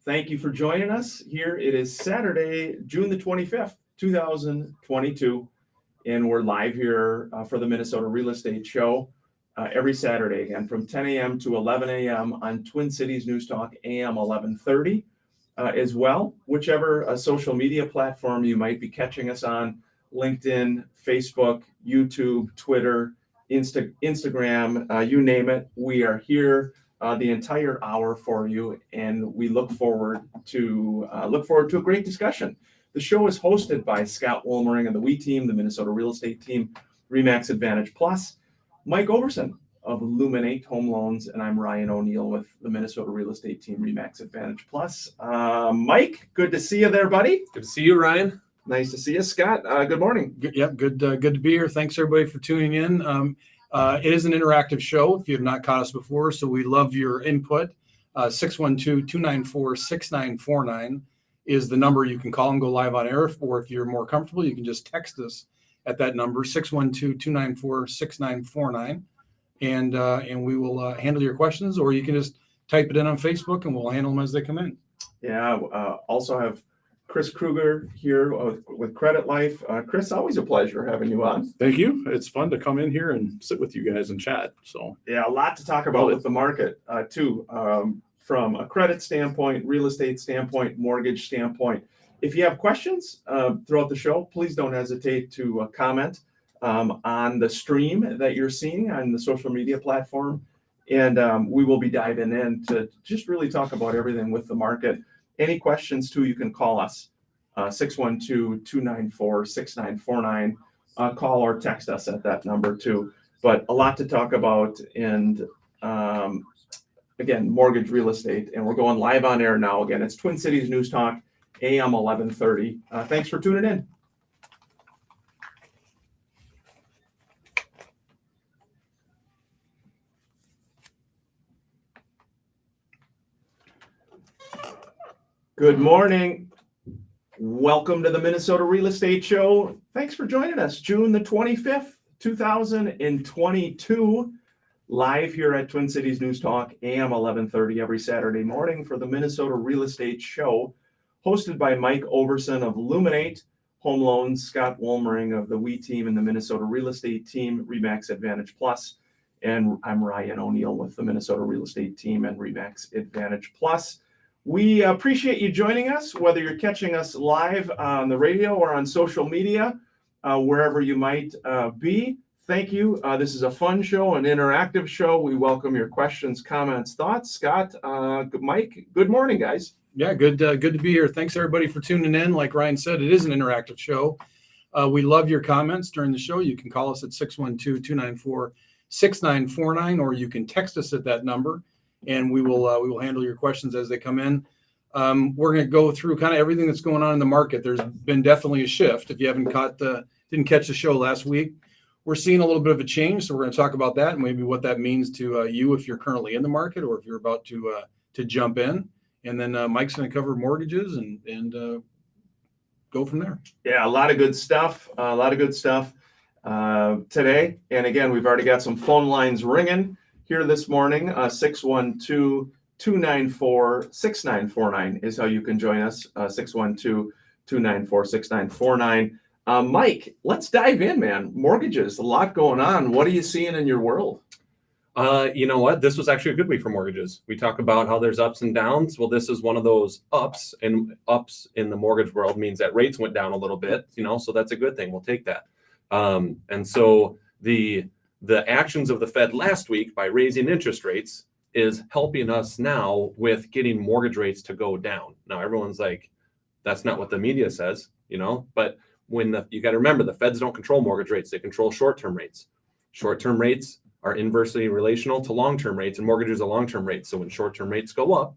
Thank you for joining us here. It is Saturday, June the 25th, 2022, and we're live here for the Minnesota Real Estate Show every Saturday, again, from 10 a.m. to 11 a.m. on Twin Cities News Talk, AM 1130, as well. Whichever social media platform you might be catching us on, LinkedIn, Facebook, YouTube, Twitter, Instagram, you name it, we are here the entire hour for you, and we look forward to a great discussion. The show is hosted by Scott Wollmering of the We Team, the Minnesota Real Estate Team, RE/MAX Advantage Plus, Mike Overson of Illuminate Home Loans, and I'm Ryan O'Neill with the Minnesota Real Estate Team, RE/MAX Advantage Plus. Mike, good to see you there, buddy. Good to see you, Ryan. Nice to see you, Scott. Good morning. Good to be here. Thanks everybody for tuning in. It is an interactive show if you have not caught us before, so we love your input. 612-294-6949 is the number you can call and go live on air, or if you're more comfortable, you can just text us at that number, 612-294-6949, and we will handle your questions, or you can just type it in on Facebook and we'll handle them as they come in. Yeah, also have Chris Kruger here with Credit Life. Chris, always a pleasure having you on. Thank you. It's fun to come in here and sit with you guys and chat. So yeah, a lot to talk about with the market too, from a credit standpoint, real estate standpoint, mortgage standpoint. If you have questions throughout the show, please don't hesitate to comment on the stream that you're seeing on the social media platform, and we will be diving in to just really talk about everything with the market. Any questions, too, you can call us, 612-294-6949. Call or text us at that number, too. But a lot to talk about, and again, mortgage real estate. And we're going live on air now. Again, it's Twin Cities News Talk, AM 1130. Thanks for tuning in. Good morning. Welcome to the Minnesota Real Estate Show. Thanks for joining us. June the 25th, 2022, live here at Twin Cities News Talk, AM 1130 every Saturday morning for the Minnesota Real Estate Show, hosted by Mike Overson of Illuminate Home Loans, Scott Wollmering of the We Team and the Minnesota Real Estate Team, RE/MAX Advantage Plus, and I'm Ryan O'Neill with the Minnesota Real Estate Team and RE/MAX Advantage Plus. We appreciate you joining us, whether you're catching us live on the radio or on social media, wherever you might be. Thank you. This is a fun show, an interactive show. We welcome your questions, comments, thoughts. Scott, Mike, good morning, guys. Yeah, good to be here. Thanks, everybody, for tuning in. Like Ryan said, it is an interactive show. We love your comments during the show. You can call us at 612-294-6949, or you can text us at that number, and we will handle your questions as they come in. We're going to go through kind of everything that's going on in the market. There's been definitely a shift. If you didn't catch the show last week, we're seeing a little bit of a change. So we're going to talk about that and maybe what that means to you if you're currently in the market or if you're about to jump in. And then Mike's going to cover mortgages and go from there. Yeah, a lot of good stuff. Today. And again, we've already got some phone lines ringing here this morning. 612-294-6949 is how you can join us. 612-294-6949. Mike, let's dive in, man. Mortgages, a lot going on. What are you seeing in your world? You know what? This was actually a good week for mortgages. We talk about how there's ups and downs. Well, this is one of those ups, and ups in the mortgage world means that rates went down a little bit, so that's a good thing. We'll take that. And so the actions of the Fed last week by raising interest rates is helping us now with getting mortgage rates to go down. Now, everyone's like, that's not what the media says, but you got to remember, the Feds don't control mortgage rates. They control short-term rates. Short-term rates are inversely relational to long-term rates, and mortgages are long-term rates. So when short-term rates go up,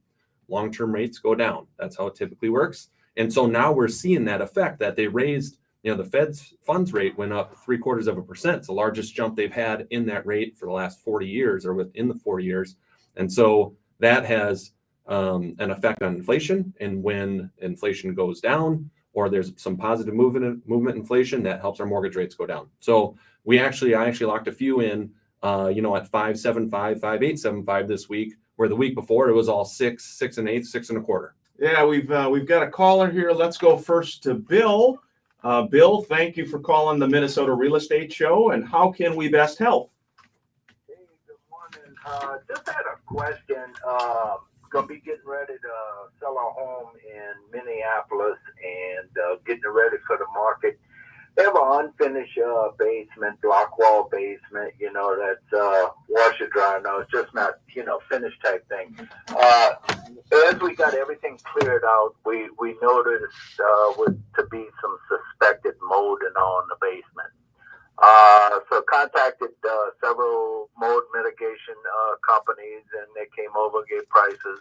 long-term rates go down. That's how it typically works. And so now we're seeing that effect that they raised. The Fed's funds rate went up 0.75%. It's the largest jump they've had in that rate for the last 40 years or within the 4 years. And so that has an effect on inflation. And when inflation goes down or there's some positive movement inflation, that helps our mortgage rates go down. So I actually locked a few in, at 5.75, 5.875 this week, where the week before it was all 6, 6 1/8, 6 1/4. Yeah, we've got a caller here. Let's go first to Bill. Bill, thank you for calling the Minnesota Real Estate Show. And how can we best help? Hey, good morning. Just had a question. Gonna be getting ready to sell a home in Minneapolis and getting it ready for the market. They have an unfinished basement, block wall basement. You know, that's washer dryer. No, it's just not finished type thing. As we got everything cleared out, we noticed would to be some suspected mold and all in the basement. So contacted several mold mitigation companies, and they came over, gave prices.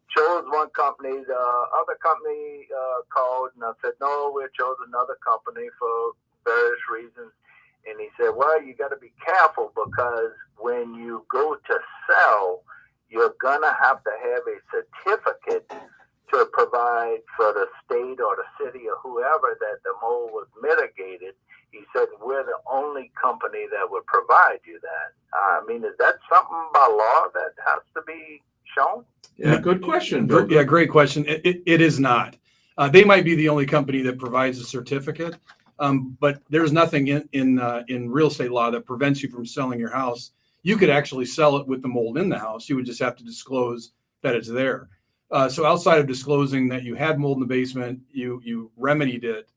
Chose one company. The other company called, and I said, no, we chose another company for various reasons. And he said, well, you got to be careful because when you go to sell, you're going to have to have a certificate to provide for the state or the city or whoever that the mold was mitigated. He said, we're the only company that would provide you that. I mean, is that something by law that has to be shown? Yeah, good question, Bill. Yeah, great question. It is not. They might be the only company that provides a certificate, but there's nothing in real estate law that prevents you from selling your house. You could actually sell it with the mold in the house. You would just have to disclose that it's there. So outside of disclosing that you had mold in the basement, you remedied it,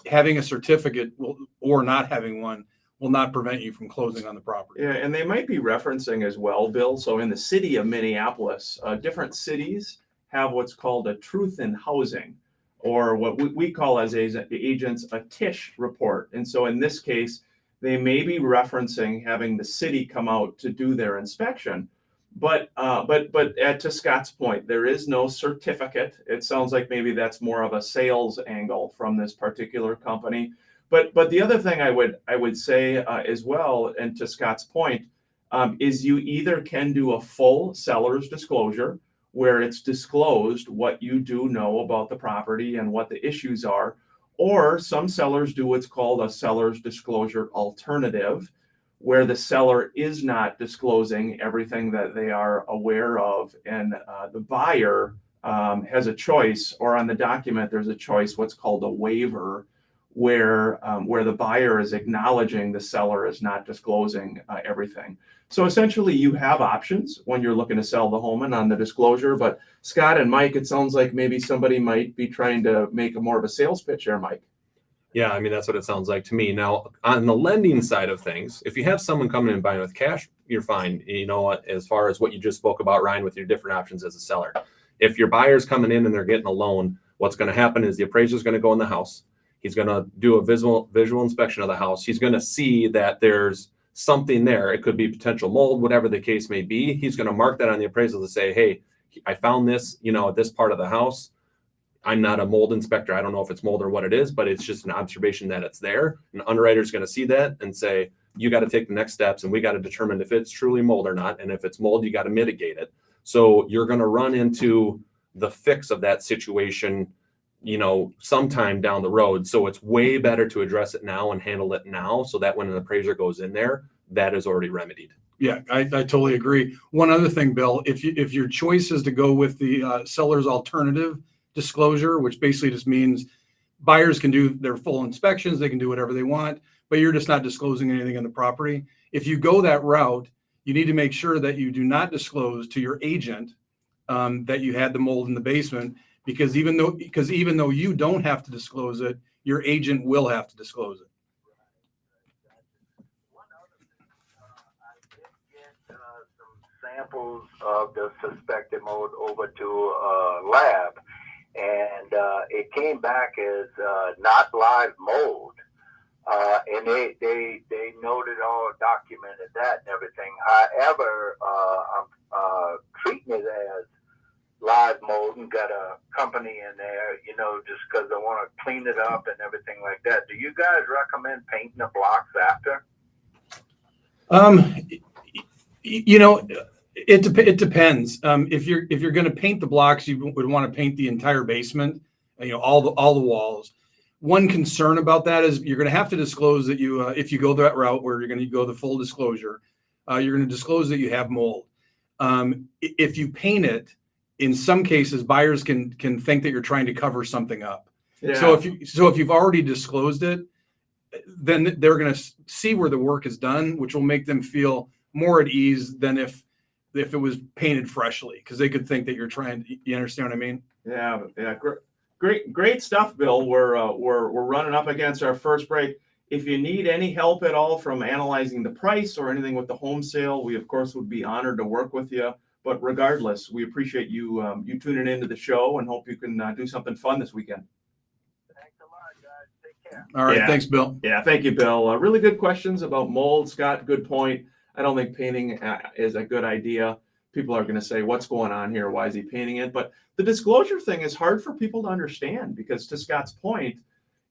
having a certificate or not having one will not prevent you from closing on the property. Yeah, and they might be referencing as well, Bill. So in the city of Minneapolis, different cities have what's called a truth in housing, or what we call as agents a TISH report. And so in this case, they may be referencing having the city come out to do their inspection. But to Scott's point, there is no certificate. It sounds like maybe that's more of a sales angle from this particular company. But the other thing I would say as well, and to Scott's point, is you either can do a full seller's disclosure where it's disclosed what you do know about the property and what the issues are, or some sellers do what's called a seller's disclosure alternative, where the seller is not disclosing everything that they are aware of, and the buyer has a choice, or on the document there's a choice, what's called a waiver, where the buyer is acknowledging the seller is not disclosing everything. So essentially, you have options when you're looking to sell the home and on the disclosure. But Scott and Mike, it sounds like maybe somebody might be trying to make more of a sales pitch here, Mike. Yeah, I mean, that's what it sounds like to me. Now, on the lending side of things, if you have someone coming in and buying with cash, you're fine. You know what, as far as what you just spoke about, Ryan, with your different options as a seller. If your buyer's coming in and they're getting a loan, what's going to happen is the appraiser's going to go in the house. He's going to do a visual inspection of the house. He's going to see that there's something there. It could be potential mold, whatever the case may be. He's going to mark that on the appraisal to say, hey, I found this, at this part of the house. I'm not a mold inspector. I don't know if it's mold or what it is, but it's just an observation that it's there. An underwriter's going to see that and say, you got to take the next steps, and we got to determine if it's truly mold or not. And if it's mold, you got to mitigate it. So you're going to run into the fix of that situation, sometime down the road. So it's way better to address it now and handle it now, so that when an appraiser goes in there, that is already remedied. Yeah, I totally agree. One other thing, Bill, if your choice is to go with the seller's alternative disclosure, which basically just means buyers can do their full inspections, they can do whatever they want, but you're just not disclosing anything on the property. If you go that route, you need to make sure that you do not disclose to your agent that you had the mold in the basement, because even though you don't have to disclose it, your agent will have to disclose it. One other thing, I did get some samples of the suspected mold over to a lab, and it came back as not live mold. And they noted all, documented that and everything. However, I'm treating it as live mold and got a company in there, just because I want to clean it up and everything like that. Do you guys recommend painting the blocks after? It depends. If you're going to paint the blocks, you would want to paint the entire basement, all the walls. One concern about that is you're going to have to disclose that if you go that route where you're going to go the full disclosure, you're going to disclose that you have mold. If you paint it in some cases, buyers can think that you're trying to cover something up. Yeah. So if you've already disclosed it, then they're going to see where the work is done, which will make them feel more at ease than if it was painted freshly, because they could think that you're trying. You understand what I mean? Yeah. Great stuff, Bill. We're running up against our first break. If you need any help at all from analyzing the price or anything with the home sale, we of course would be honored to work with you. But regardless, we appreciate you tuning into the show and hope you can do something fun this weekend. Thanks a lot, guys. Take care. All right. Yeah. Thanks, Bill. Yeah, thank you, Bill. Really good questions about mold. Scott, good point. I don't think painting is a good idea. People are going to say, what's going on here? Why is he painting it? But the disclosure thing is hard for people to understand because, to Scott's point,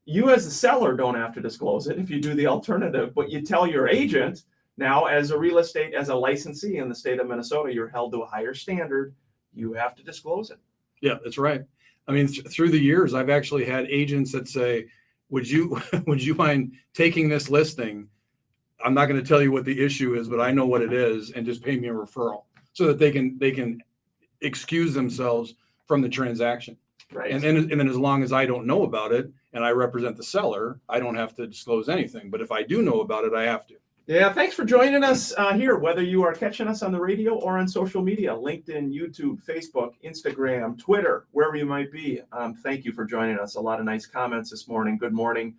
you as the seller don't have to disclose it if you do the alternative, but you tell your agent. Now, as a licensee in the state of Minnesota, you're held to a higher standard. You have to disclose it. Yeah, that's right. I mean, through the years, I've actually had agents that say, would you mind taking this listing? I'm not going to tell you what the issue is, but I know what it is, and just pay me a referral so that they can excuse themselves from the transaction. Right. And then as long as I don't know about it and I represent the seller, I don't have to disclose anything. But if I do know about it, I have to. Yeah, thanks for joining us here, whether you are catching us on the radio or on social media, LinkedIn, YouTube, Facebook, Instagram, Twitter, wherever you might be. Thank you for joining us. A lot of nice comments this morning. Good morning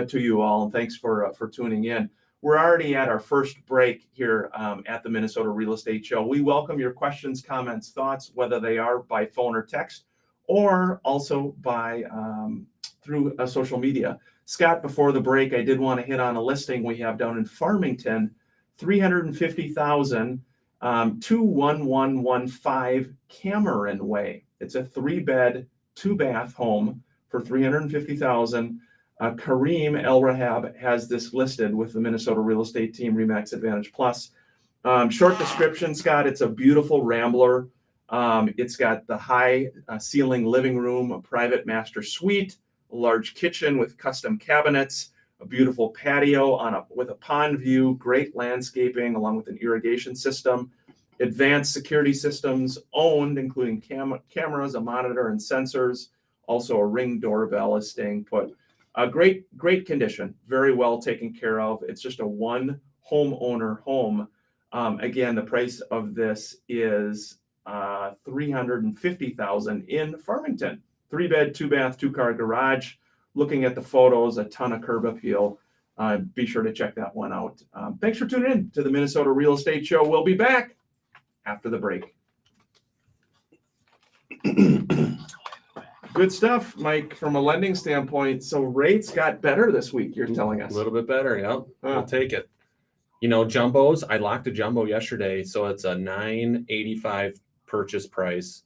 to you all, and thanks for tuning in. We're already at our first break here at the Minnesota Real Estate Show. We welcome your questions, comments, thoughts, whether they are by phone or text, or also by through social media. Scott, before the break, I did want to hit on a listing we have down in Farmington, 350,000, 21115 Cameron Way. It's a 3-bed, 2-bath home for 350,000. Kareem El Rahab has this listed with the Minnesota real estate team, Remax Advantage Plus. Short description, Scott, it's a beautiful rambler. It's got the high ceiling living room, a private master suite, a large kitchen with custom cabinets, a beautiful patio with a pond view, great landscaping along with an irrigation system, advanced security systems owned, including cameras, a monitor, and sensors. Also, a Ring doorbell is staying put. A great condition, very well taken care of. It's just a one homeowner home. Again, the price of this is $350,000 in Farmington. 3-bed, 2-bath, 2-car garage. Looking at the photos, a ton of curb appeal. Be sure to check that one out. Thanks for tuning in to the Minnesota Real Estate Show. We'll be back after the break. Good stuff, Mike, from a lending standpoint. So rates got better this week, you're telling us. A little bit better, yeah. Huh. I'll take it. You know, jumbos, I locked a jumbo yesterday, so it's a $985 purchase price.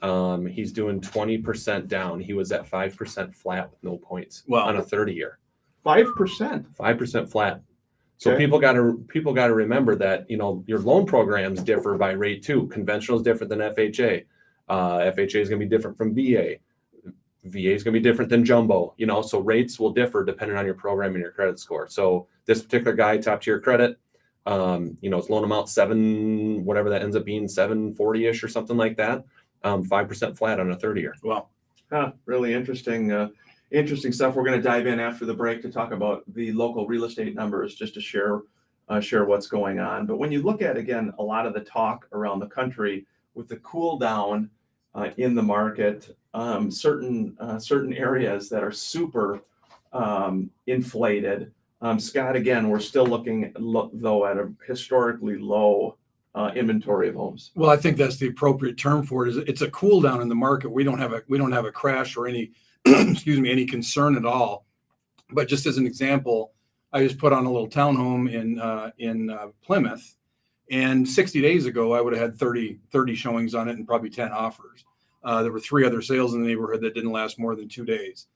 He's doing 20% down. He was at 5% flat with no points on a 30-year. 5%. 5% flat. So Okay. people got to remember that, you know, your loan programs differ by rate too. Conventional is different than FHA. FHA is going to be different from VA. VA is going to be different than jumbo, you know, so rates will differ depending on your program and your credit score. So this particular guy, top tier credit, you know, it's loan amount 7, whatever that ends up being, 740-ish or something like that. 5% flat on a 30-year. Wow. Really interesting. Interesting stuff. We're going to dive in after the break to talk about the local real estate numbers, just to share what's going on. But when you look at, again, a lot of the talk around the country with the cool down in the market, certain areas that are super inflated. Scott, again, we're still looking though at a historically low inventory of homes. Well, I think that's the appropriate term for it. Is it's a cool down in the market. We don't have a crash or any excuse me, any concern at all. But just as an example, I just put on a little townhome in Plymouth, and 60 days ago I would have had 30 showings on it and probably 10 offers. There were 3 other sales in the neighborhood that didn't last more than 2 days.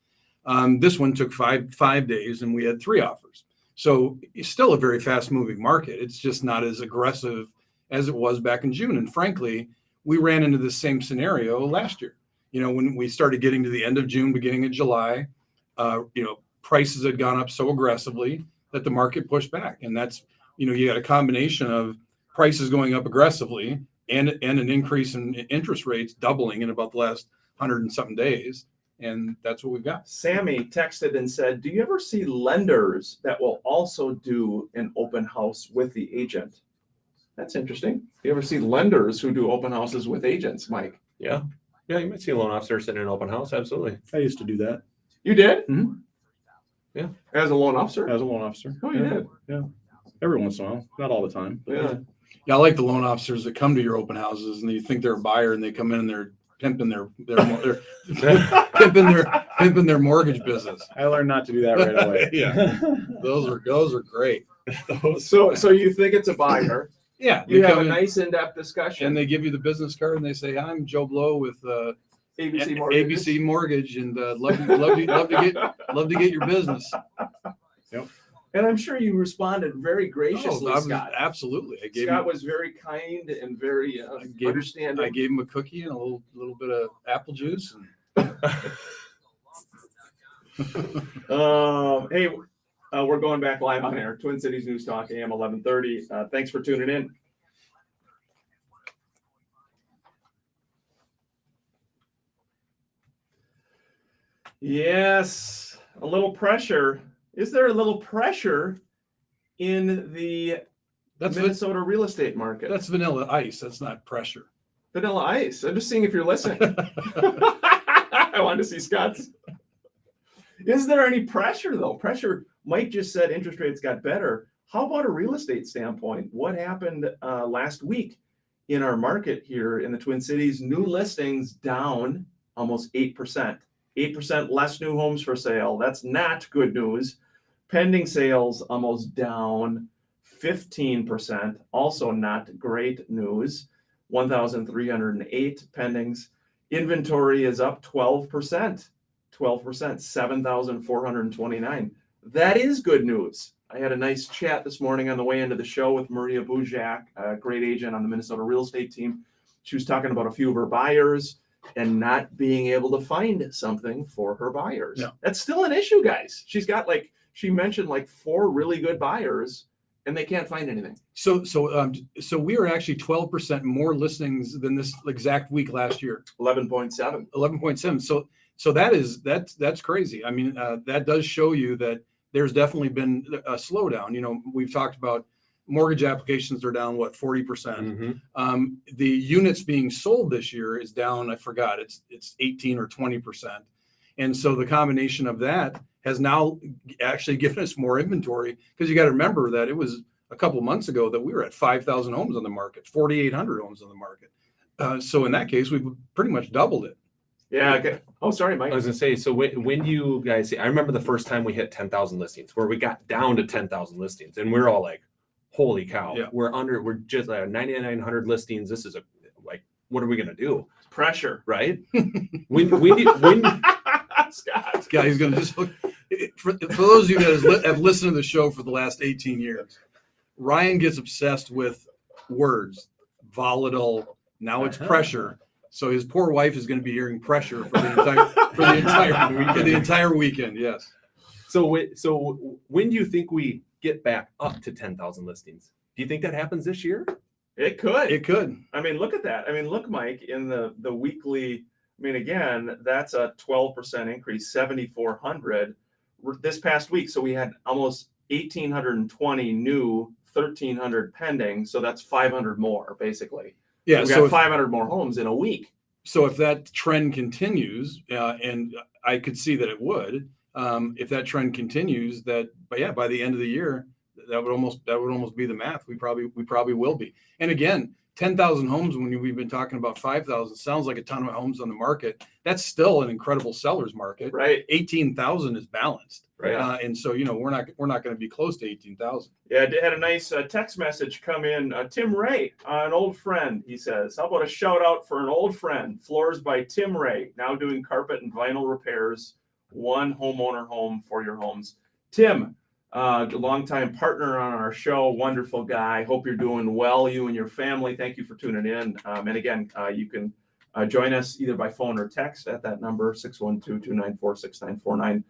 This one took five days and we had 3 offers. So it's still a very fast moving market. It's just not as aggressive as it was back in June. And frankly, we ran into the same scenario last year. You know, when we started getting to the end of June, beginning of July, you know, prices had gone up so aggressively that the market pushed back. And that's, you know, you got a combination of prices going up aggressively and an increase in interest rates doubling in about the last 100 and something days. And that's what we've got. Sammy texted and said, do you ever see lenders that will also do an open house with the agent? That's interesting. Do you ever see lenders who do open houses with agents, Mike? Yeah. Yeah, you might see a loan officer sitting in an open house. Absolutely. I used to do that You did? Mhm. Yeah. As a loan officer? as a loan officer. Oh, you did? Yeah. Every once in a while, not all the time. But Yeah. Yeah, I like the loan officers that come to your open houses and you think they're a buyer and they come in and they're pimping their pimping their mortgage business. I learned not to do that right away. Yeah. Those are great. So you think it's a buyer? Yeah, You they have come a in nice in-depth and discussion. they give you the business card and they say, "I'm Joe Blow with ABC Mortgages. ABC Mortgage, and love to get your business." And I'm sure you responded very graciously, I was- Scott. absolutely. I gave Scott him, was very kind and very understanding. I gave him a cookie and a little bit of apple juice. And Hey, we're going back live on air. Twin Cities News Talk, AM 1130. Thanks for tuning in. Yes, a little pressure. Is there a little pressure in the that's Minnesota real estate market? that's vanilla ice. That's not pressure. Vanilla Ice. I'm just seeing if you're listening. I wanted to see Scott's. Is there any pressure though? Pressure. Mike just said interest rates got better. How about a real estate standpoint? What happened last week in our market here in the Twin Cities? New listings down almost 8%. 8% less new homes for sale. That's not good news. Pending sales almost down 15%. Also not great news. 1,308 pendings. Inventory is up 12%. 12%, 7,429. That is good news. I had a nice chat this morning on the way into the show with Maria Bujak, a great agent on the Minnesota real estate team. She was talking about a few of her buyers and not being able to find something for her buyers. Yeah. That's still an issue, guys. She mentioned 4 really good buyers and they can't find anything. So we are actually 12% more listings than this exact week last year. 11.7. 11.7. So that's crazy. I mean, that does show you that there's definitely been a slowdown. You know, we've talked about mortgage applications are down 40%. Mm-hmm. The units being sold this year is down. I forgot. It's 18 or 20%. And so the combination of that has now actually given us more inventory, because you got to remember that it was a couple months ago that we were at 5,000 homes on the market, 4,800 homes on the market. So in that case, we've pretty much doubled it. Yeah. Okay. Oh, sorry, Mike. I was gonna say, so when you guys see, I remember the first time we hit 10,000 listings, where we got down to 10,000 listings, and we're all like, "Holy cow! Yeah. We're just at 9,900 listings. This is what are we gonna do?" Pressure. Right? Scott. Yeah, he's going to just look. For those of you that have listened to the show for the last 18 years, Ryan gets obsessed with words, volatile. Now it's pressure. So his poor wife is going to be hearing pressure for the entire weekend. Yes. So when do you think we get back up to 10,000 listings? Do you think that happens this year? It could. It could. I mean, look at that. I mean, look, Mike, in the weekly. I mean, again, that's a 12% increase, 7,400 this past week. So we had almost 1,820 new, 1,300 pending. So that's 500 more, basically. Yeah. We So got 500 more homes in a week. So if that trend continues, and I could see that it would, if that trend continues, by the end of the year, that would almost be the math. We probably will be. And again, 10,000 homes when we've been talking about 5,000 sounds like a ton of homes on the market. That's still an incredible seller's market. Right. 18,000 is balanced. Right. And so, we're not going to be close to 18,000. Yeah, I had a nice text message come in. Tim Ray, an old friend, he says, how about a shout out for an old friend? Floors by Tim Ray, now doing carpet and vinyl repairs. One homeowner home for your homes. Tim, longtime partner on our show, wonderful guy. Hope you're doing well, you and your family. Thank you for tuning in. And again, you can join us either by phone or text at that number, 612-294-6949,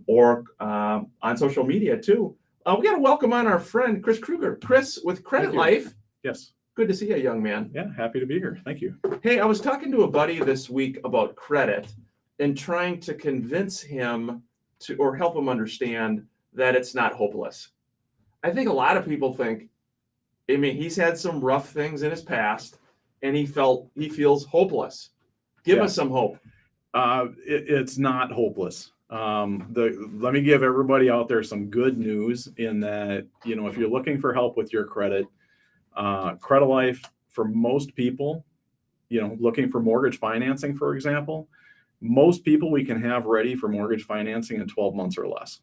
or on social media too. We got to welcome on our friend, Chris Kruger. Chris with Credit Thank you. Life. Yes. Good to see you, young man. Yeah, happy to be here. Thank you. Hey, I was talking to a buddy this week about credit and trying to convince him to, or help him understand that it's not hopeless. I think a lot of people think, I mean, he's had some rough things in his past and he feels hopeless. Give Yeah. us some hope. It's not hopeless. Let me give everybody out there some good news in that, if you're looking for help with your credit, Credit Life, for most people, looking for mortgage financing, for example, most people we can have ready for mortgage financing in 12 months or less.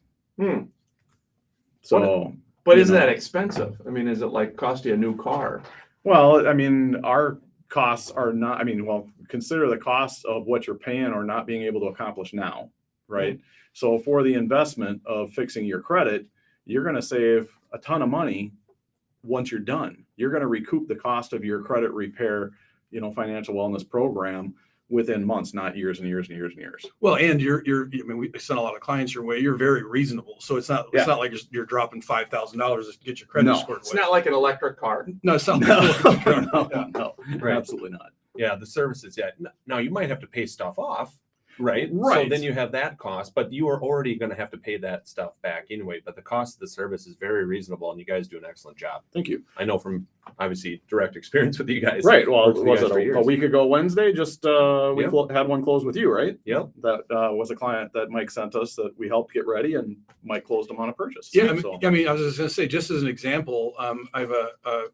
So, But you is know. that expensive? I mean, is it like cost you a new car? well, I mean, our costs are not, consider the cost of what you're paying or not being able to accomplish now, right? So for the investment of fixing your credit, you're going to save a ton of money once you're done. You're going to recoup the cost of your credit repair, financial wellness program within months, not years and years and years and years. Well, and we send a lot of clients your way. You're very reasonable. So it's not like you're dropping $5,000 to get your credit No. scored It's away. not like an electric car. No, it's not. No, Right. absolutely not. Yeah, the services. Yeah. Now you might have to pay stuff off, right? So Right. then you have that cost, but you are already going to have to pay that stuff back anyway. But the cost of the service is very reasonable, and you guys do an excellent job. Thank you. I know from obviously direct experience with you guys. Right. Well, Worked with you was guys it for a years. week ago Wednesday? Just we Yep. had one close with you, right? Yep. That was a client that Mike sent us that we helped get ready, and Mike closed them on a purchase. Yeah, So, I was just going to say, just as an example, I have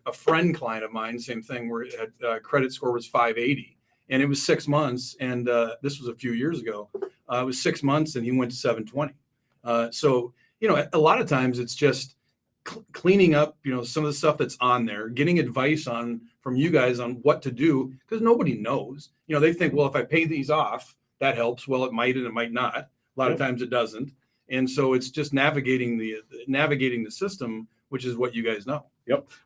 a friend client of mine, same thing, where it had, credit score was 580, and it was 6 months, and this was a few years ago. It was 6 months, and he went to 720. So a lot of times it's just cleaning up, some of the stuff that's on there, getting advice from you guys on what to do, because nobody knows. They think, well, if I pay these off, that helps. Well, it might and it might not. A lot of times it doesn't. And so it's just navigating the system, which is what you guys know.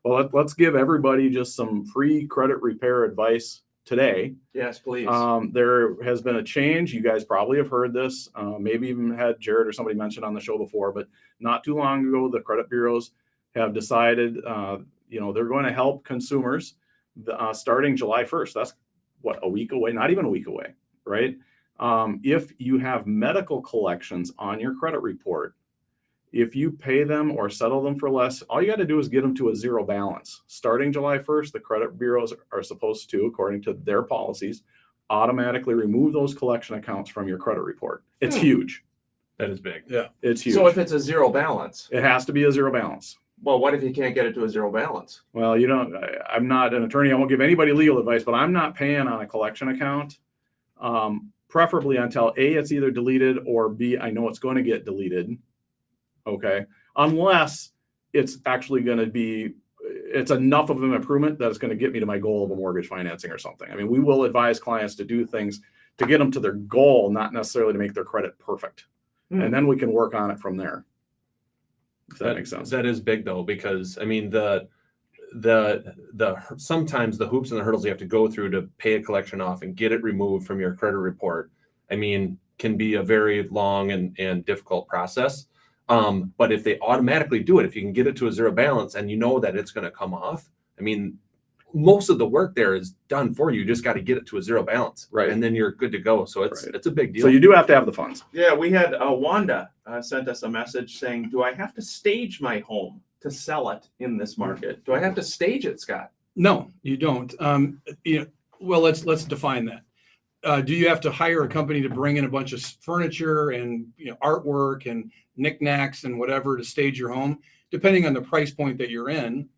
well, let's give everybody just some free credit repair advice today. Yes, please. There has been a change. You guys probably have heard this. Maybe even had Jared or somebody mentioned on the show before, but not too long ago, the credit bureaus have decided, they're going to help consumers starting July 1st. That's a week away, not even a week away, right? If you have medical collections on your credit report, if you pay them or settle them for less, all you got to do is get them to a zero balance. Starting July 1st, the credit bureaus are supposed to, according to their policies, automatically remove those collection accounts from your credit report. It's huge. That is big. It's huge. So if it's a zero balance, It has to be a zero balance. well, what if you can't get it to a zero balance? Well, I'm not an attorney. I won't give anybody legal advice, but I'm not paying on a collection account. Preferably until A, it's either deleted, or B, I know it's going to get deleted. Okay. Unless it's actually going to be, it's enough of an improvement that it's going to get me to my goal of a mortgage financing or something. I mean, we will advise clients to do things to get them to their goal, not necessarily to make their credit perfect. And then we can work on it from there. If that makes sense. That is big though, because I mean the sometimes the hoops and the hurdles you have to go through to pay a collection off and get it removed from your credit report, I mean, can be a very long and difficult process. But if they automatically do it, if you can get it to a zero balance and you know that it's going to come off, I mean, most of the work there is done for you. You just got to get it to a zero balance, Right. And then you're good to go. So it's a big deal. So you do have to have the funds. Yeah, we had Wanda sent us a message saying, do I have to stage my home to sell it in this market? Do I have to stage it, Scott? No, you don't. Well, let's define that. Do you have to hire a company to bring in a bunch of furniture and artwork and knickknacks and whatever to stage your home? Depending on the price point that you're in,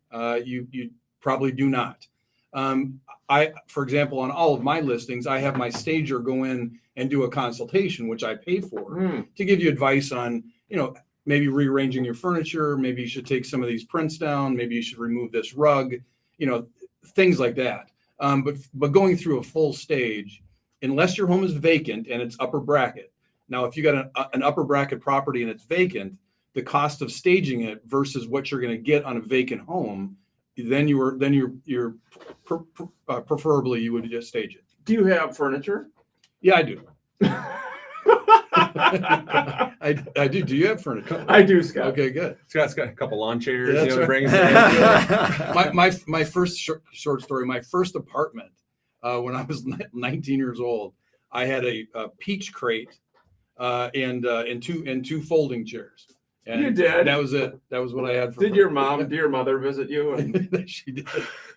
you probably do not. For example, on all of my listings, I have my stager go in and do a consultation, which I pay for, to give you advice on, maybe rearranging your furniture. Maybe you should take some of these prints down. Maybe you should remove this rug, things like that. But going through a full stage, unless your home is vacant and it's upper bracket. Now, if you got an upper bracket property and it's vacant, the cost of staging it versus what you're going to get on a vacant home, then you're preferably you would just stage it. Do you have furniture? Yeah, I do. I do. Do you have furniture? I do, Scott. Okay, good. Scott's got a couple lawn chairs. Yeah, you know, that's brings right. in. My first short story. My first apartment when I was 19 years old. I had a peach crate and two folding chairs. And You did? That was it. That was what I had. Did your mother visit you? And She did.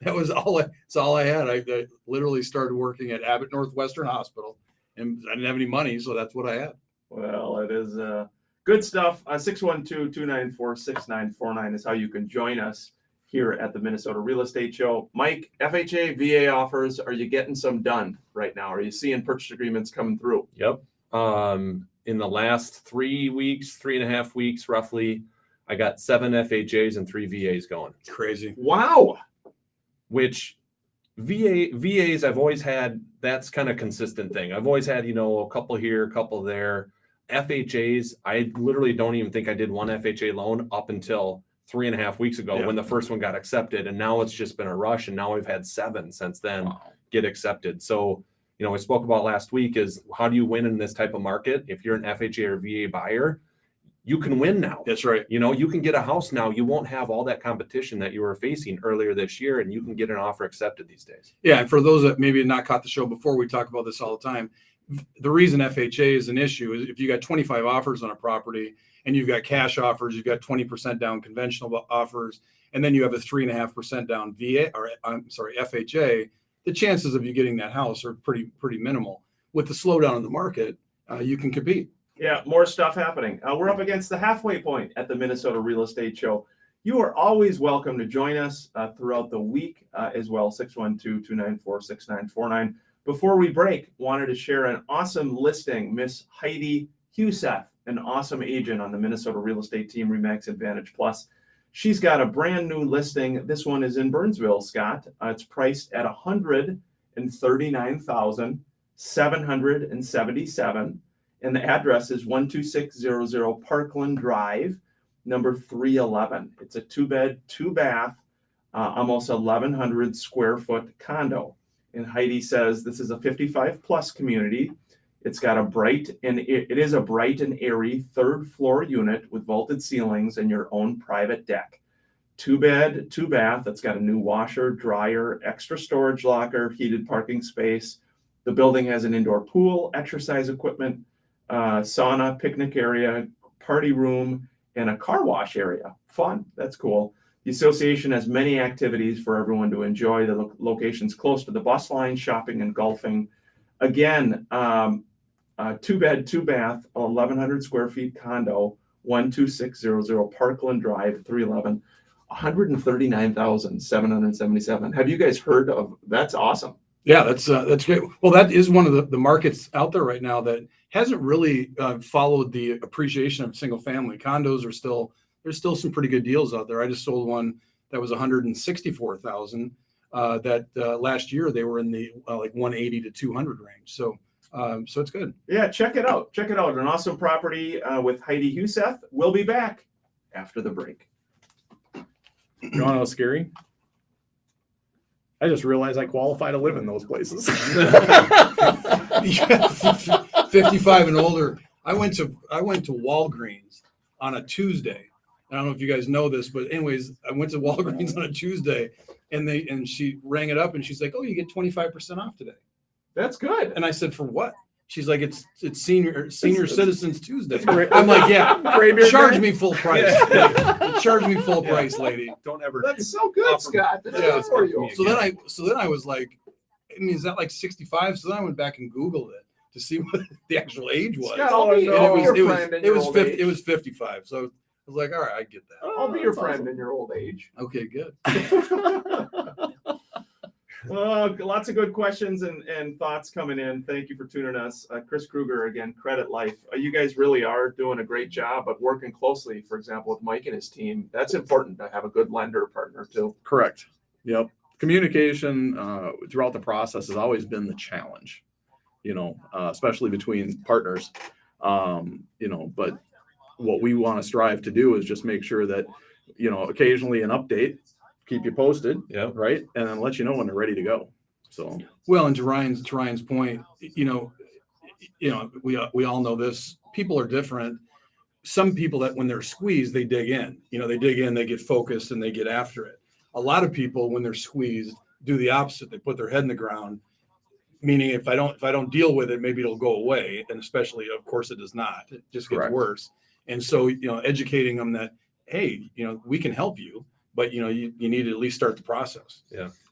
That was all. That's all I had. I literally started working at Abbott Northwestern Hospital, and I didn't have any money, so that's what I had. well, it is good stuff. 612-294-6949 is how you can join us here at the Minnesota Real Estate Show. Mike, FHA, VA offers, are you getting some done right now? Are you seeing purchase agreements coming through? Yep. In the last 3.5 weeks, roughly, I got 7 FHAs and 3 VAs going, Crazy. Wow. which VAs I've always had, that's kind of consistent thing. I've always had, a couple here, a couple there. FHAs, I literally don't even think I did one FHA loan up until 3.5 weeks ago Yeah. when the first one got accepted. And now it's just been a rush. And now we've had 7 since then get accepted. So, we spoke about last week is how do you win in this type of market? If you're an FHA or VA buyer, you can win now. That's right. You can get a house now. You won't have all that competition that you were facing earlier this year, and you can get an offer accepted these days. Yeah, and for those that maybe had not caught the show before, we talk about this all the time. The reason FHA is an issue is if you got 25 offers on a property and you've got cash offers, you've got 20% down conventional offers, and then you have a 3.5% down FHA, the chances of you getting that house are pretty minimal. With the slowdown in the market, you can compete. Yeah, more stuff happening. We're up against the halfway point at the Minnesota Real Estate Show. You are always welcome to join us throughout the week as well, 612-294-6949. Before we break, wanted to share an awesome listing. Miss Heidi Huseth, an awesome agent on the Minnesota Real Estate team, RE/MAX Advantage Plus. She's got a brand new listing. This one is in Burnsville, Scott. It's priced at $139,777. And the address is 12600 Parkland Drive, number 311. It's a 2-bed, 2-bath, almost 1,100 square foot condo. And Heidi says this is a 55 plus community. It is a bright and airy 3rd floor unit with vaulted ceilings and your own private deck. 2-bed, 2-bath. It's got a new washer, dryer, extra storage locker, heated parking space. The building has an indoor pool, exercise equipment, sauna, picnic area, party room, and a car wash area. Fun. That's cool. The association has many activities for everyone to enjoy. The location's close to the bus line, shopping and golfing. Again, 2-bed, 2-bath, 1,100 square feet condo, 12600 Parkland Drive, 311, $139,777. Have you guys heard of? That's awesome. Yeah, that's great. Well, that is one of the markets out there right now that hasn't really followed the appreciation of single family. Condos there's still some pretty good deals out there. I just sold one that was $164,000. That last year they were in the like 180 to 200 range. So it's good. Yeah, check it out. Check it out. An awesome property with Heidi Huseth. We'll be back after the break. You want to know what's scary? I just realized I qualify to live in those places. 55 and older. I went to Walgreens on a Tuesday. I don't know if you guys know this, but anyways, I went to Walgreens on a Tuesday, and she rang it up, and she's like, "Oh, you get 25% off today." That's good. And I said, "For what?" She's like, "It's senior Citizens Tuesday." great. I'm like, "Yeah, Graveyard charge day? me full price. Charge me full price, lady." Don't ever. That's so good, Offer- Scott. That's Yeah. good for you. So then I was like, I mean, is that like 65? So then I went back and Googled it to see what the actual age was. Scott, I'll be And it was your friend in your old age. it was 55. So I was like, all right, I get that. I'll be your That's friend awesome. in your old age. Okay, good. Lots of good questions and thoughts coming in. Thank you for tuning us. Chris Kruger, again, Credit Life. You guys really are doing a great job of working closely, for example, with Mike and his team. That's important to have a good lender partner too. Correct. Yep. Communication throughout the process has always been the challenge, especially between partners. But what we want to strive to do is just make sure that, occasionally an update, keep you posted, Yeah. right? And then let you know when they're ready to go. So Well, and to Ryan's point, we all know this. people are different. Some people that when they're squeezed, they dig in, they get focused and they get after it. A lot of people, when they're squeezed, do the opposite. They put their head in the ground, meaning if I don't deal with it, maybe it'll go away. And especially, of course, it does not. It just gets Correct. worse. And so, educating them that, hey, we can help you, but you need to at least start the process.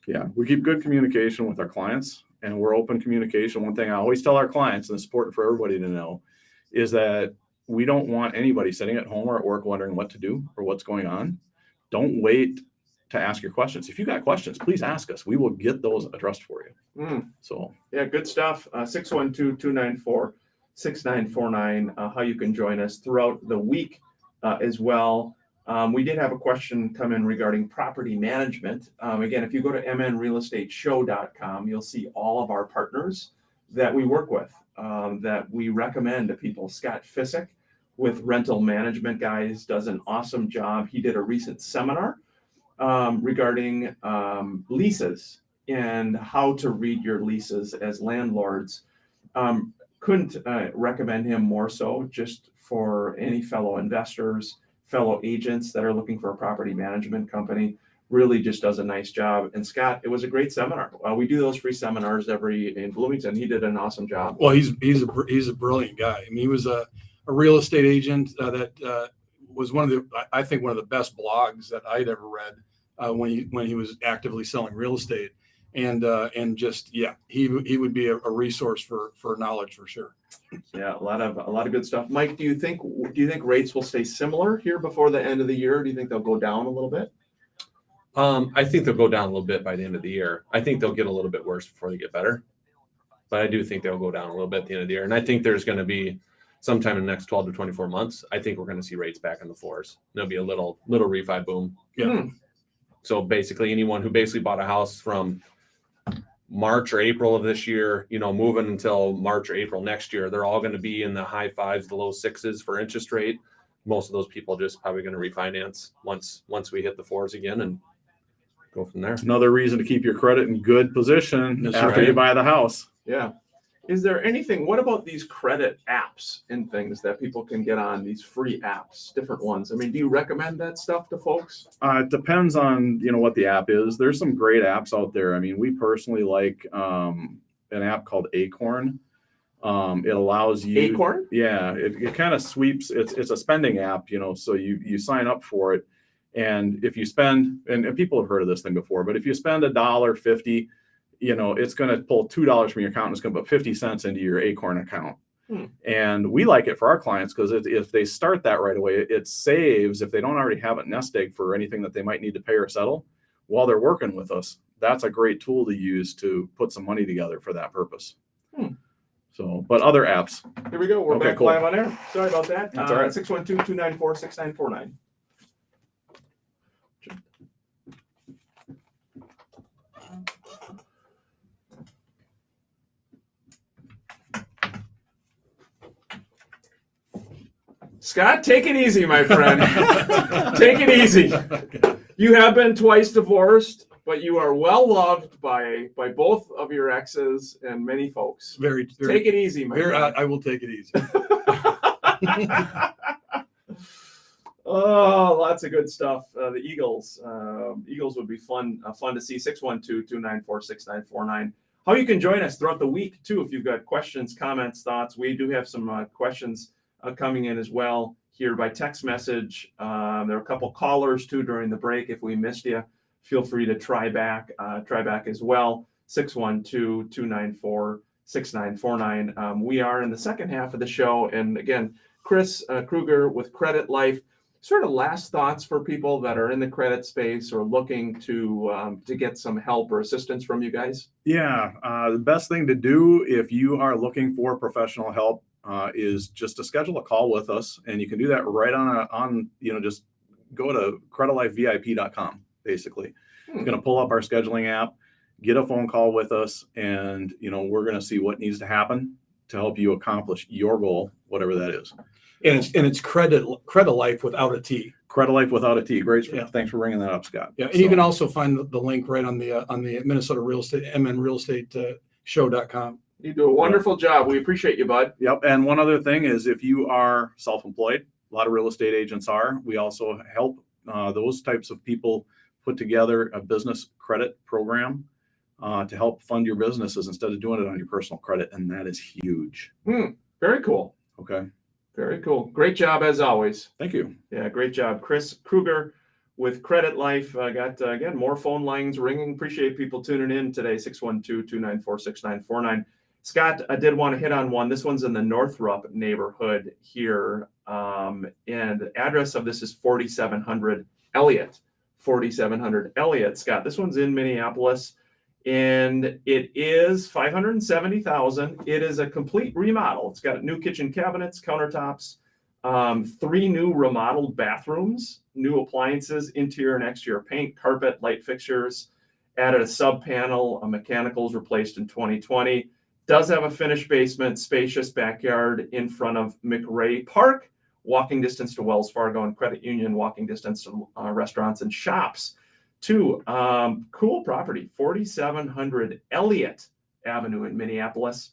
Yeah, we keep good communication with our clients, and we're open communication. One thing I always tell our clients, and it's important for everybody to know, is that we don't want anybody sitting at home or at work wondering what to do or what's going on. Don't wait to ask your questions. If you got questions, please ask us. We will get those addressed for you. So Yeah, good stuff. 612-294-6949, how you can join us throughout the week as well. We did have a question come in regarding property management. Again, if you go to mnrealestateshow.com, you'll see all of our partners that we work with, that we recommend to people. Scott Fisick with Rental Management Guys does an awesome job. He did a recent seminar regarding leases and how to read your leases as landlords. Couldn't recommend him more so, just for any fellow investors, fellow agents that are looking for a property management company. Really just does a nice job. And Scott, it was a great seminar. We do those free seminars in Bloomington. He did an awesome job. Well, he's a brilliant guy. I mean, he was a real estate agent that was one of the best blogs that I'd ever read when he was actively selling real estate. And just, he would be a resource for knowledge for sure. Yeah, a lot of good stuff. Mike, do you think rates will stay similar here before the end of the year? Do you think they'll go down a little bit? I think they'll go down a little bit by the end of the year. I think they'll get a little bit worse before they get better. But I do think they'll go down a little bit at the end of the year. And I think there's going to be sometime in the next 12 to 24 months, I think we're going to see rates back in the fours. There'll be a little refi boom. Yeah. So basically anyone who basically bought a house from March or April of this year, moving until March or April next year, they're all going to be in the high fives, the low sixes for interest rate. Most of those people are just probably going to refinance once we hit the fours again and go from there. another reason to keep your credit in good position That's after right. you buy the house. Yeah. Is there anything, what about these credit apps and things that people can get on, these free apps, different ones? I mean, do you recommend that stuff to folks? It depends on, what the app is. There's some great apps out there. I mean, we personally like an app called Acorn. It allows you. Acorn? Yeah, it kind of sweeps. It's a spending app, so you sign up for it. And if you spend, and people have heard of this thing before, but if you spend $1.50, it's going to pull $2 from your account and it's going to put 50 cents into your Acorn account. And we like it for our clients because if they start that right away, it saves, if they don't already have it nest egg for anything that they might need to pay or settle while they're working with us. That's a great tool to use to put some money together for that purpose. So, but other apps. Here we go. We're Okay, back cool. live on air. Sorry about that. That's all right. 612-294-6949. Scott, take it easy, my friend. Take it easy. You have been twice divorced, but you are well loved by both of your exes and many folks. Very, Take it easy, my friend. I will take it easy. Oh, lots of good stuff. The Eagles would be fun to see. 612-294-6949. How you can join us throughout the week too, if you've got questions, comments, thoughts. We do have some questions coming in as well here by text message. There are a couple callers too during the break. If we missed you, feel free to try back as well. 612-294-6949. We are in the second half of the show, and again, Chris Kruger with Credit Life. Sort of last thoughts for people that are in the credit space or looking to get some help or assistance from you guys. Yeah, the best thing to do if you are looking for professional help is just to schedule a call with us, and you can do that right on just go to creditlifevip.com. Basically, you're going to pull up our scheduling app, get a phone call with us, and we're going to see what needs to happen to help you accomplish your goal, whatever that is. And it's credit life without a T. Credit Life without a T. Great. Yeah. Thanks for bringing that up, Scott. Yeah, and you can also find the link right on the Minnesota Real Estate, MNRealEstate show.com. You do a wonderful job. We appreciate you, bud. Yep. And one other thing is if you are self-employed, a lot of real estate agents are, we also help those types of people put together a business credit program to help fund your businesses instead of doing it on your personal credit. And that is huge. Very cool. Okay. Very cool. Great job as always. Thank you. Yeah, great job. Chris Kruger with Credit Life. Got, again, more phone lines ringing. Appreciate people tuning in today, 612-294-6949. Scott, I did want to hit on one. This one's in the Northrop neighborhood here. And the address of this is 4700 Elliott. 4700 Elliott, Scott. This one's in Minneapolis. And it is $570,000. It is a complete remodel. It's got new kitchen cabinets, countertops, 3 new remodeled bathrooms, new appliances, interior and exterior paint, carpet, light fixtures, added a sub panel, a mechanicals replaced in 2020. Does have a finished basement, spacious backyard in front of McRae Park, walking distance to Wells Fargo and Credit Union, walking distance to restaurants and shops. 2, cool property, 4700 Elliott Avenue in Minneapolis,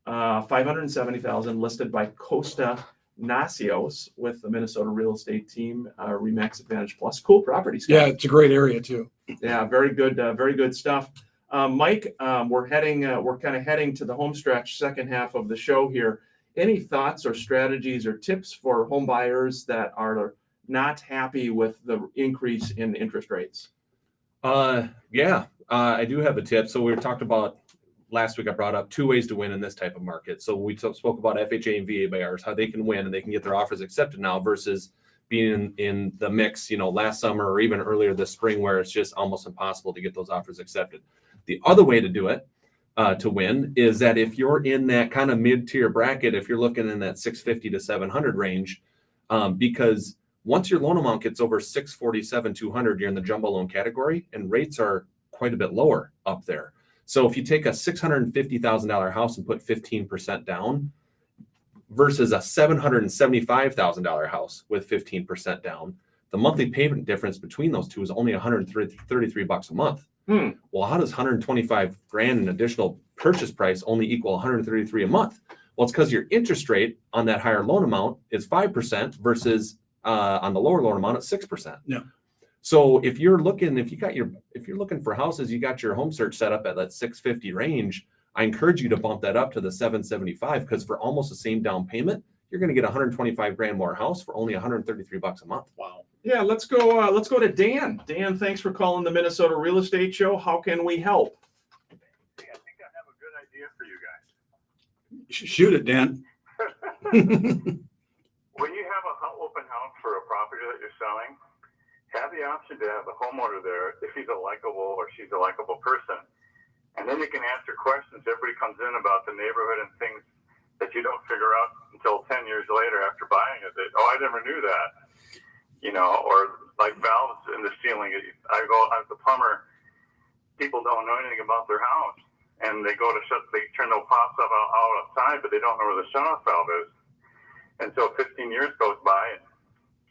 $570,000 listed by Costa Nasios with the Minnesota real estate team, Remax Advantage Plus. Cool property, Scott. Yeah, it's a great area too. Yeah, very good stuff. Mike, we're kind of heading to the home stretch, second half of the show here. Any thoughts or strategies or tips for home buyers that are not happy with the increase in interest rates? I do have a tip. So we talked about last week. I brought up 2 ways to win in this type of market. So we spoke about FHA and VA buyers, how they can win and they can get their offers accepted now versus being in the mix, last summer or even earlier this spring, where it's just almost impossible to get those offers accepted. The other way to do it, to win, is that if you're in that kind of mid-tier bracket, if you're looking in that 650 to 700 range, because once your loan amount gets over 647,200, you're in the jumbo loan category, and rates are quite a bit lower up there. So if you take a $650,000 house and put 15% down versus a $775,000 house with 15% down, the monthly payment difference between those two is only $133 a month. Well, how does 125 grand in additional purchase price only equal 133 a month? Well, it's because your interest rate on that higher loan amount is 5% versus on the lower loan amount at 6%. Yeah. So if you're looking for houses, you got your home search set up at that 650 range, I encourage you to bump that up to the 775, because for almost the same down payment, you're going to get 125 grand more house for only 133 bucks a month. Wow. Yeah, let's go to Dan. Dan, thanks for calling the Minnesota Real Estate Show. How can we help? Hey, I think I have a good idea for you guys. Shoot it, Dan. When you have an open house for a property that you're selling, have the option to have the homeowner there if he's a likable or she's a likable person. And then you can answer questions. Everybody comes in about the neighborhood and things that you don't figure out until 10 years later after buying it. I never knew that. Or like valves in the ceiling. As a plumber, people don't know anything about their house. And they turn the pots out outside, but they don't know where the shut-off valve is. And so 15 years goes by and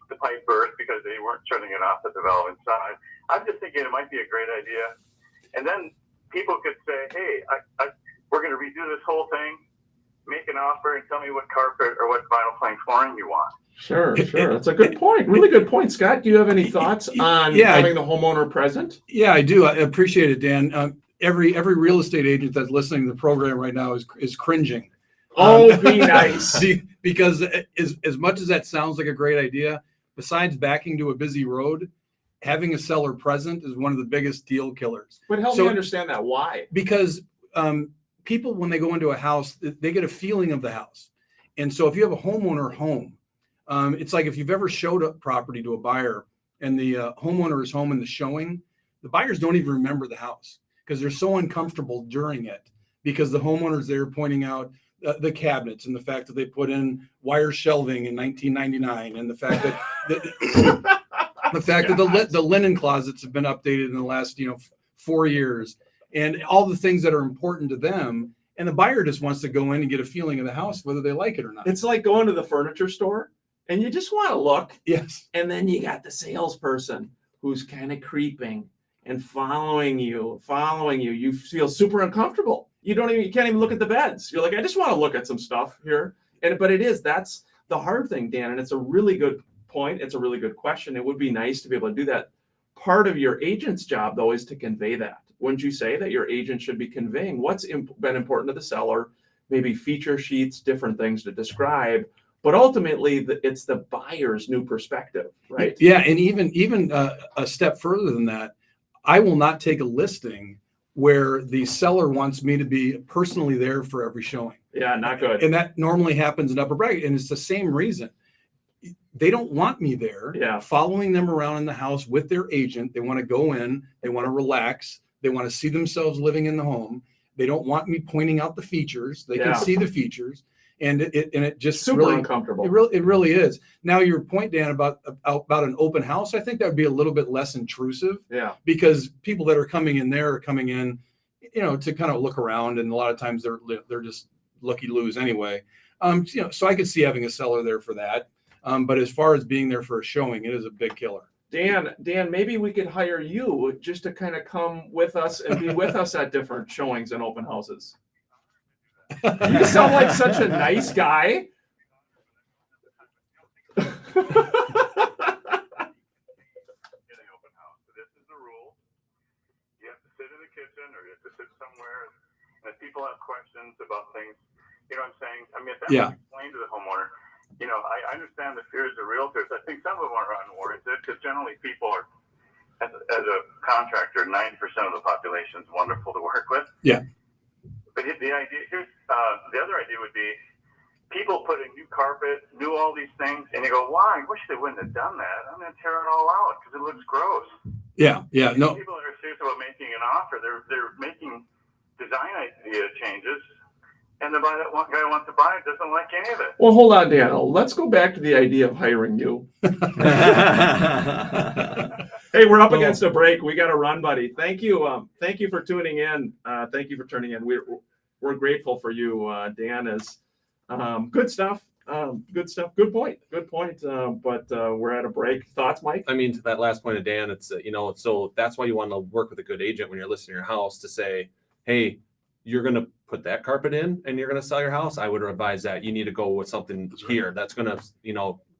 the pipe burst because they weren't turning it off at the valve inside. I'm just thinking it might be a great idea. And then people could say, hey, we're going to redo this whole thing, make an offer, and tell me what carpet or what vinyl plank flooring you want. Sure. That's a good point. Really good point. Scott, do you have any thoughts on having the homeowner present? Yeah, I do. I appreciate it, Dan. Every real estate agent that's listening to the program right now is cringing. Be nice. Because as much as that sounds like a great idea, besides backing to a busy road, having a seller present is one of the biggest deal killers. But help me understand that. Why? Because people, when they go into a house, they get a feeling of the house. And so if you have a homeowner home, it's like if you've ever showed a property to a buyer and the homeowner is home in the showing, the buyers don't even remember the house because they're so uncomfortable during it, because the homeowner's there pointing out the cabinets and the fact that they put in wire shelving in 1999, and the fact that the linen closets have been updated in the last 4 years, and all the things that are important to them. And the buyer just wants to go in and get a feeling of the house, whether they like it or not. It's like going to the furniture store and you just want to look. Yes. And then you got the salesperson who's kind of creeping and following you. You feel super uncomfortable. you can't even look at the beds. You're like, I just want to look at some stuff here. But that's the hard thing, Dan. And it's a really good point. It's a really good question. It would be nice to be able to do that. Part of your agent's job, though, is to convey that. Wouldn't you say that your agent should be conveying what's been important to the seller, maybe feature sheets, different things to describe, but ultimately it's the buyer's new perspective, right? Yeah, and even a step further than that, I will not take a listing where the seller wants me to be personally there for every showing. Yeah, not good. And that normally happens in upper bracket, and it's the same reason. They don't want me there, following them around in the house with their agent. They want to go in, they want to relax, they want to see themselves living in the home. They don't want me pointing out the features. They can see the features, and it just super really uncomfortable. It really is. Now your point, Dan, about an open house, I think that would be a little bit less intrusive. Yeah. Because people that are coming in there are coming in, to kind of look around, and a lot of times they're just looky-loos anyway. So I could see having a seller there for that. But as far as being there for a showing, it is a big killer. Dan, maybe we could hire you just to kind of come with us and be with us at different showings and open houses. You sound like such a nice guy. If people have questions about things, you know what I'm saying? I mean, if that's explained to the homeowner, I understand the fears of realtors. I think some of them are unwarranted because generally people are, as a contractor, 90% of the population is wonderful to work with. Yeah. But the idea here's the other idea would be people put in new carpet, new all these things, and you go, "Why? I wish they wouldn't have done that. I'm going to tear it all out because it looks gross." Yeah. No. People that are serious about making an offer, they're making design idea changes, and the guy that wants to buy it doesn't like any of it. Well, hold on, Daniel. Let's go back to the idea of hiring you. Hey, we're up against a break. We got to run, buddy. Thank you. Thank you for tuning in. Thank you for turning in. We're grateful for you. Dan is good stuff. Good stuff. Good point. But we're at a break. Thoughts, Mike? I mean, to that last point of Dan, it's so that's why you want to work with a good agent when you're listing your house to say, hey, you're going to put that carpet in and you're going to sell your house. I would advise that you need to go with something here that's going to,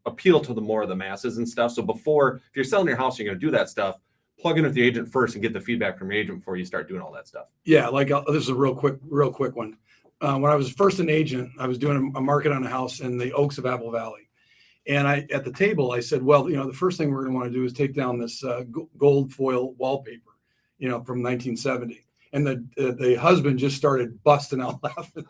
appeal to the more of the masses and stuff. So if you're selling your house, you're going to do that stuff, plug in with the agent first and get the feedback from your agent before you start doing all that stuff. Yeah. This is a real quick one. When I was first an agent, I was doing a market on a house in the Oaks of Apple Valley. And at the table, I said, well, the first thing we're going to want to do is take down this gold foil wallpaper, from 1970. And the husband just started busting out laughing.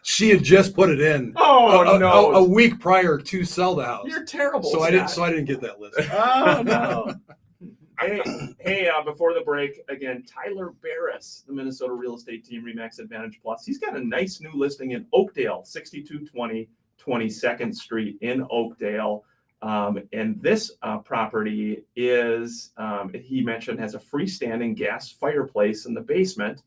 She had just put it in. Oh, no. A week prior to sell the house. You're terrible. So Scott. I didn't get that list. Oh, no. Hey, before the break, again, Tyler Barris, the Minnesota real estate team, Remax Advantage Plus. He's got a nice new listing in Oakdale, 6220 22nd Street in Oakdale. And this property is, he mentioned, has a freestanding gas fireplace in the basement.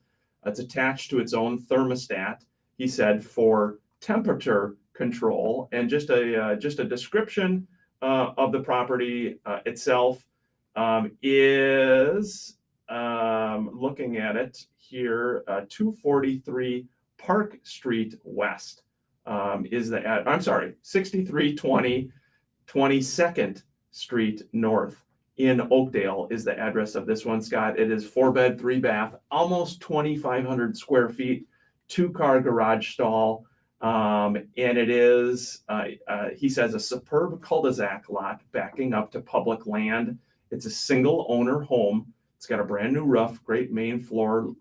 It's attached to its own thermostat, he said, for temperature control. And just a description of the property itself is, looking at it here, 243 Park Street West is the, 6320 22nd Street North in Oakdale is the address of this one, Scott. It is 4-bed, 3-bath, almost 2,500 square feet, 2-car garage stall. And it is, he says, a superb cul-de-sac lot backing up to public land. It's a single owner home. It's got a brand new roof, great main floor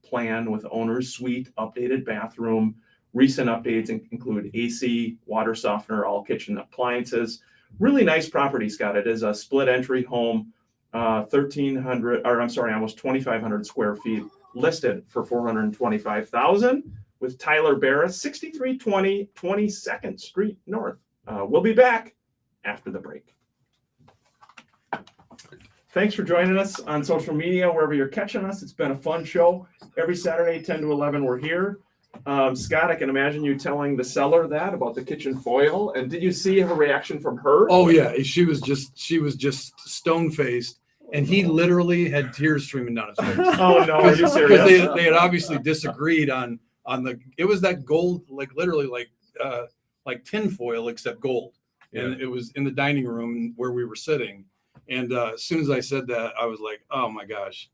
plan with owner's suite, updated bathroom. Recent updates include AC, water softener, all kitchen appliances. Really nice property, Scott. It is a split entry home, almost 2,500 square feet, listed for $425,000 with Tyler Barris, 6320 22nd Street North. We'll be back after the break. Thanks for joining us on social media, wherever you're catching us. It's been a fun show. Every Saturday, 10 to 11, we're here. Scott, I can imagine you telling the seller that about the kitchen foil. And did you see her reaction from her? Oh yeah, she was just stone faced, And he literally had tears streaming down his face. Oh no, are you Because serious? they had obviously disagreed on it was that gold, like literally like tinfoil except gold. And it was in the dining room where we were sitting. And as soon as I said that, I was like, oh my gosh.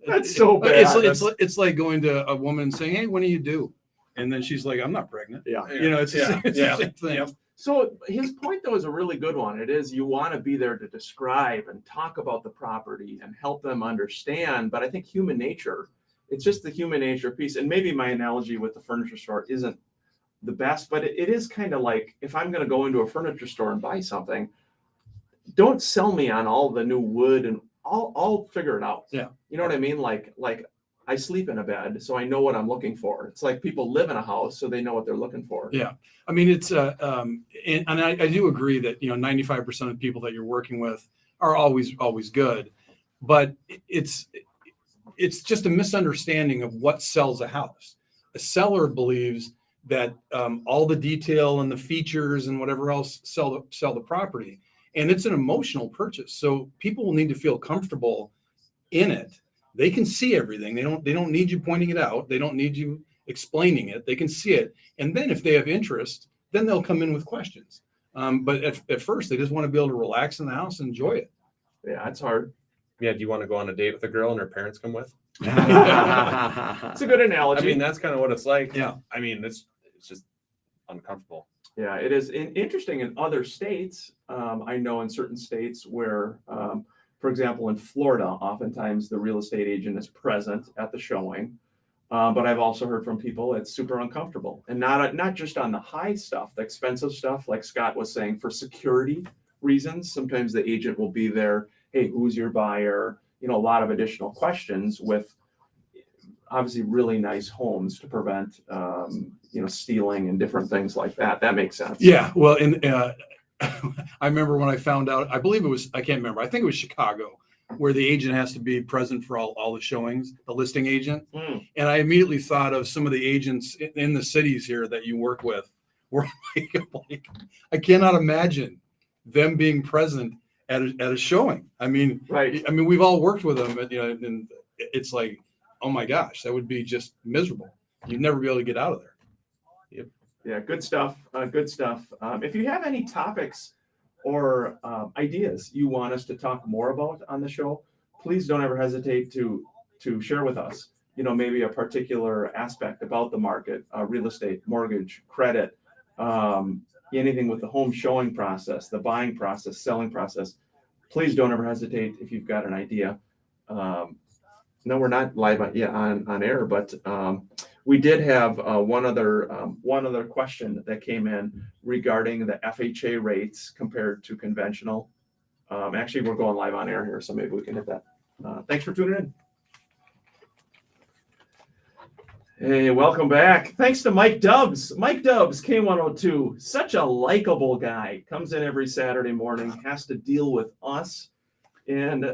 That's so bad. It's like going to a woman and saying, hey, when do you due? And then she's like, I'm not pregnant. Yeah. You know, it's the same thing. Yeah. So his point though is a really good one. It is you want to be there to describe and talk about the property and help them understand. But I think human nature, it's just the human nature piece. And maybe my analogy with the furniture store isn't the best, but it is kind of like if I'm going to go into a furniture store and buy something, don't sell me on all the new wood and I'll figure it out. Yeah. You know what I mean? Like I sleep in a bed, so I know what I'm looking for. It's like people live in a house, so they know what they're looking for. Yeah. I mean, it's, and I do agree that, 95% of people that you're working with are always good, but it's just a misunderstanding of what sells a house. A seller believes that all the detail and the features and whatever else sell the property. And it's an emotional purchase. So people will need to feel comfortable in it. They can see everything. They don't need you pointing it out. They don't need you explaining it. They can see it. And then if they have interest, then they'll come in with questions. But at first, they just want to be able to relax in the house and enjoy it. Yeah, it's hard. Yeah. Do you want to go on a date with a girl and her parents come with? It's a good analogy. I mean, that's kind of what it's like. Yeah. I mean, it's just uncomfortable. Yeah, it is interesting in other states. I know in certain states where, for example, in Florida, oftentimes the real estate agent is present at the showing. But I've also heard from people it's super uncomfortable, and not just on the high stuff, the expensive stuff, like Scott was saying, for security reasons. Sometimes the agent will be there. Hey, who's your buyer? A lot of additional questions with obviously really nice homes to prevent, stealing and different things like that. That makes sense. Yeah. Well, I remember when I found out, I believe I can't remember. I think it was Chicago, where the agent has to be present for all the showings, the listing agent. And I immediately thought of some of the agents in the cities here that you work with, where like I cannot imagine them being present at a showing. I mean, Right. I mean, we've all worked with them, and it's like, oh my gosh, that would be just miserable. You'd never be able to get out of there. Yeah, good stuff. Good stuff. If you have any topics or ideas you want us to talk more about on the show, please don't ever hesitate to share with us. Maybe a particular aspect about the market, real estate, mortgage, credit, anything with the home showing process, the buying process, selling process. Please don't ever hesitate if you've got an idea. No, we're not live on air, but we did have one other question that came in regarding the FHA rates compared to conventional. Actually, we're going live on air here, so maybe we can hit that. Thanks for tuning in. Hey, welcome back. Thanks to Mike Dubs. Mike Dubs, K102, such a likable guy. Comes in every Saturday morning, has to deal with us and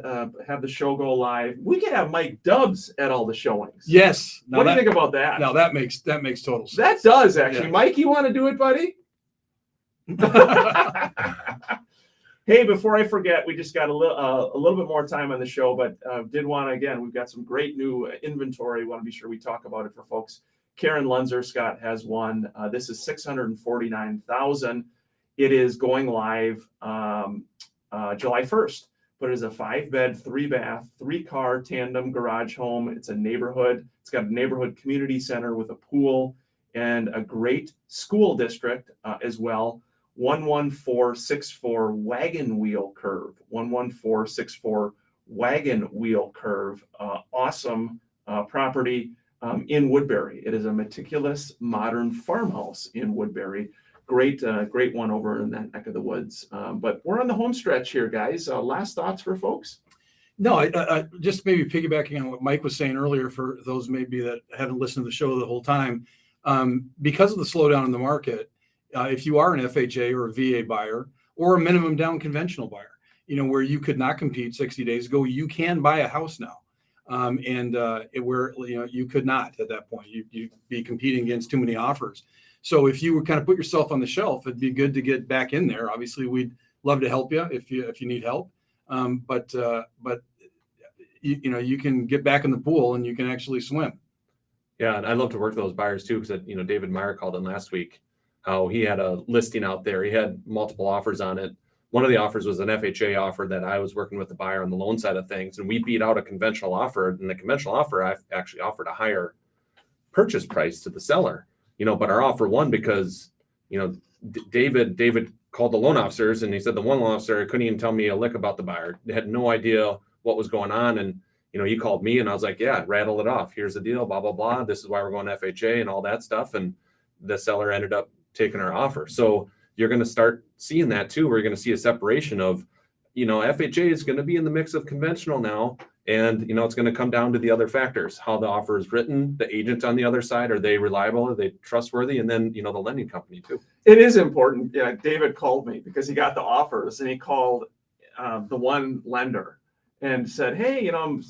have the show go live. We could have Mike Dubs at all the showings. Yes. What do you think about that? Now that makes total sense. That does actually. Yeah. Mike, you want to do it, buddy? Hey, before I forget, we just got a little bit more time on the show, but did want to, again, we've got some great new inventory. Want to be sure we talk about it for folks. Karen Lunzer, Scott has one. This is $649,000. It is going live July 1st, but it is a 5-bed, 3-bath, 3-car tandem garage home. It's a neighborhood. It's got a neighborhood community center with a pool and a great school district as well. 11464 wagon wheel curve. 11464 wagon wheel curve. Awesome property in Woodbury. It is a meticulous modern farmhouse in Woodbury. Great one over in that neck of the woods. But we're on the home stretch here, guys. Last thoughts for folks? No, I just maybe piggybacking on what Mike was saying earlier for those maybe that haven't listened to the show the whole time. Because of the slowdown in the market, if you are an FHA or a VA buyer or a minimum down conventional buyer, where you could not compete 60 days ago, you can buy a house now. Where you could not at that point, you'd be competing against too many offers. So if you would kind of put yourself on the shelf, it'd be good to get back in there. Obviously, we'd love to help you if you need help. But you can get back in the pool and you can actually swim. Yeah, and I'd love to work with those buyers too, because David Meyer called in last week how he had a listing out there. He had multiple offers on it. One of the offers was an FHA offer that I was working with the buyer on the loan side of things, and we beat out a conventional offer. And the conventional offer, I actually offered a higher purchase price to the seller, but our offer won because, David called the loan officers, and he said the one loan officer couldn't even tell me a lick about the buyer. They had no idea what was going on. And, he called me and I was like, yeah, rattle it off. Here's the deal, blah, blah, blah. This is why we're going to FHA and all that stuff. And the seller ended up taking our offer. So you're going to start seeing that too. We're going to see a separation of, FHA is going to be in the mix of conventional now. And, it's going to come down to the other factors, how the offer is written, the agent on the other side, are they reliable? Are they trustworthy? And then, the lending company too. It is important. Yeah, David called me because he got the offers, and he called the one lender and said, hey, I'm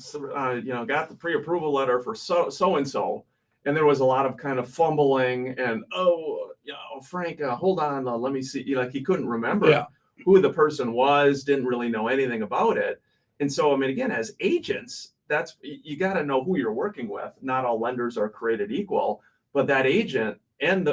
got the pre-approval letter for so-and-so. And there was a lot of kind of fumbling and, Frank, hold on, let me see. Like he couldn't remember who the person was, didn't really know anything about it. And so, again, as agents, you got to know who you're working with. Not all lenders are created equal, but that agent and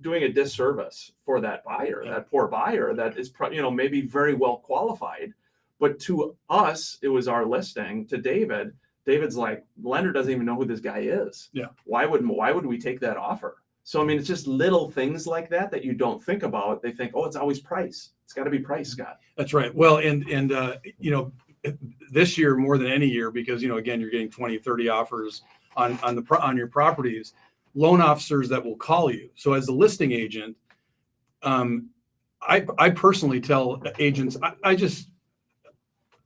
doing a disservice for that buyer, that poor buyer that is, maybe very well qualified. But to us, it was our listing. To David's like, lender doesn't even know who this guy is. Yeah. Why would we take that offer? So, it's just little things like that you don't think about. They think, it's always price. It's got to be price, Scott. That's right. Well, and this year more than any year, because, again, you're getting 20, 30 offers on your properties, loan officers that will call you. So as a listing agent, I personally tell agents,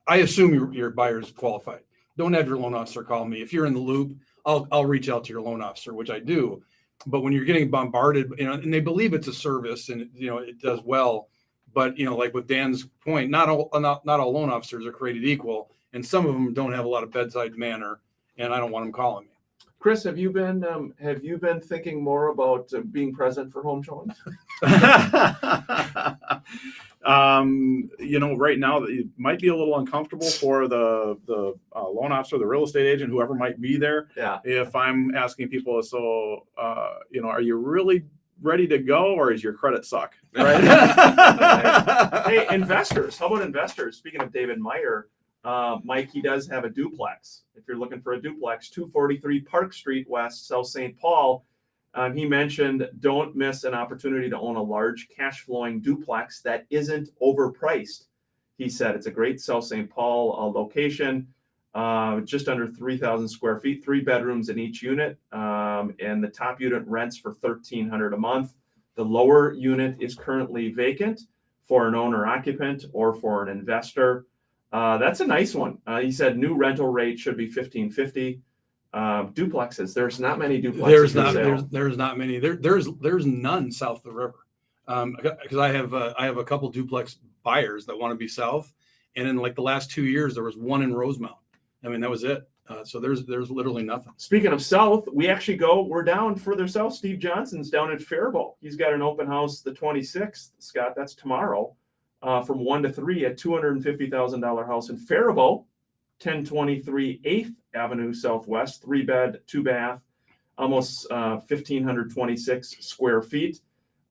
I assume your buyer's qualified. Don't have your loan officer call me. If you're in the loop, I'll reach out to your loan officer, which I do. But when you're getting bombarded, and they believe it's a service and it does well, but like with Dan's point, not all loan officers are created equal, and some of them don't have a lot of bedside manner, and I don't want them calling me. Chris, have you been thinking more about being present for home showings? Right now it might be a little uncomfortable for the loan officer, the real estate agent, whoever might be there. Yeah. If I'm asking people, so, are you really ready to go, or is your credit suck? Right. Hey, investors. How about investors? Speaking of David Meyer, Mike, he does have a duplex. If you're looking for a duplex, 243 Park Street West, South St. Paul. He mentioned, don't miss an opportunity to own a large cash flowing duplex that isn't overpriced. He said it's a great South St. Paul location, just under 3,000 square feet, 3 bedrooms in each unit. And the top unit rents for $1,300 a month. The lower unit is currently vacant for an owner occupant or for an investor. That's a nice one. He said new rental rate should be $1,550. Duplexes. There's not many duplexes. There's not many. There's none south of the river. Because I have a couple duplex buyers that want to be south, and in like the last 2 years there was one in Rosemount. That was it. So there's literally nothing. Speaking of south, we're down further south. Steve Johnson's down in Faribault. He's got an open house the 26th, Scott. That's tomorrow, from 1 to 3 at $250,000 house in Faribault, 1023 8th Avenue Southwest, 3-bed, 2-bath, almost 1,526 square feet,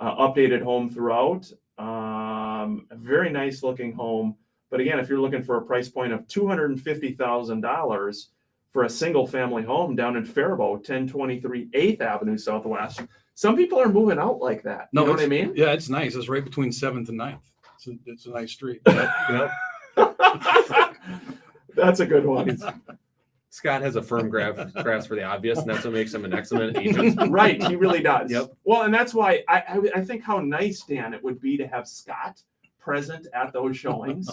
updated home throughout. A very nice looking home. But again, if you're looking for a price point of $250,000 for a single family home down in Faribault, 1023 8th Avenue Southwest, some people are moving out like that. You know what I mean? Yeah, it's nice. It's right between 7th and 9th. It's a nice street. That's a good one. Scott has a firm grasp for the obvious, and that's what makes him an excellent agent. Right, he really does. Yep. Well, and that's why I think how nice, Dan, it would be to have Scott present at those showings.